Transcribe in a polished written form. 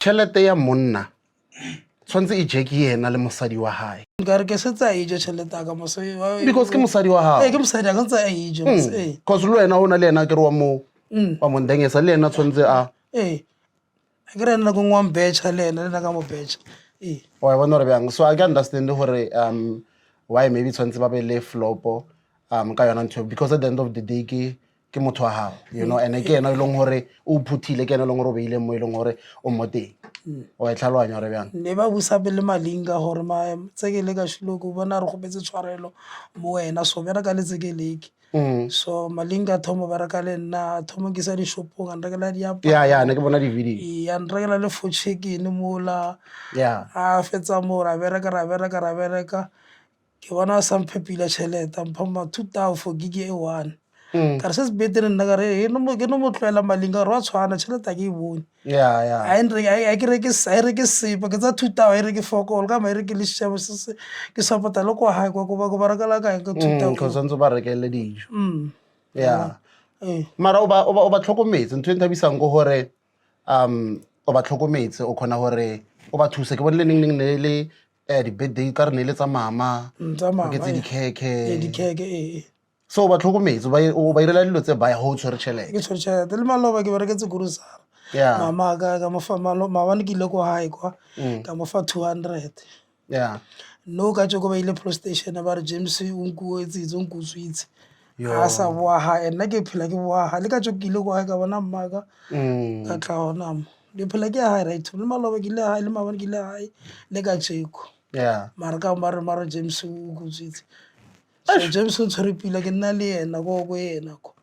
tšhelete ya monna tshwanetse e je ke yena le mosadi wa hae nka re ke setse a ije tšhelete a ka mosadi because ke mosadi wa ke gago mosadi a ka ntse a ije cause le wena o na le yena ke re wa mondengesa le yena tshwanetse a a ke re nna ko ngwang betšha le ena le nna ka mo betšha wa bona gore bjang so I can understand gore why maybe tshwanetse ba be le flopo ka yona ntho because at the end of the day ke motho wa gago you know and ke ena e leng gore o phuthile ke ena e leng gore o beile mo e leng gore o mo teng wa e tlhaloganya gore bjang ne ba busa pele malinga gore tsekele ka shiloko bona re gopetse tshwarelo mo wena so bereka le tsekeleke so malinga thomo bereka le nna thomo ke sa dishopong a nrekela diaparo ya ne ke bona di-video ya nrekela le for check-in mola ya a fetsa mo ra bereka ke bona a samphepile tšhelete a mphama 2000 for gig e one ka re se se betere nna ka re ke no mo tloela malinga gore wa tshwana tšhelete a ke e bone a ke reke sepa ke tsa 2000 a e reke fokolo ka ma e reke le šabo se ke support le kwa hae kwa ko ba rekela kae ka 2000 because ntse ba rekele dijo ya mara o ba tlhokometse ntho e nthabisang ko gore o ba tlhokometse o khona gore o ba thuse ke bone le neng le di-birthday ka re ne le tsa mama ke tse dikheke so ba tlhokometse o ba irela dilo tse ba ya go tshwere tšhelete ke tshwere tšhelete le maloba ke bereketse kurusara mama ka mofa maabane ke ile ko hae kwa ka mofa 200 no ka tšoko ba ile police station ba re James o nkuetsitse o nkutswitse a sa boa hae nna ke phela ke boa hae le ka tšoko ke ile ko hae ka bona mmaka ka tla gona mo le phela ke hae right le maloba ke ile hae le maabane ke ile hae le ka tšeko mara ka mara James o nkutswitse so James o tshwere pila ke nna le yena ko yena ko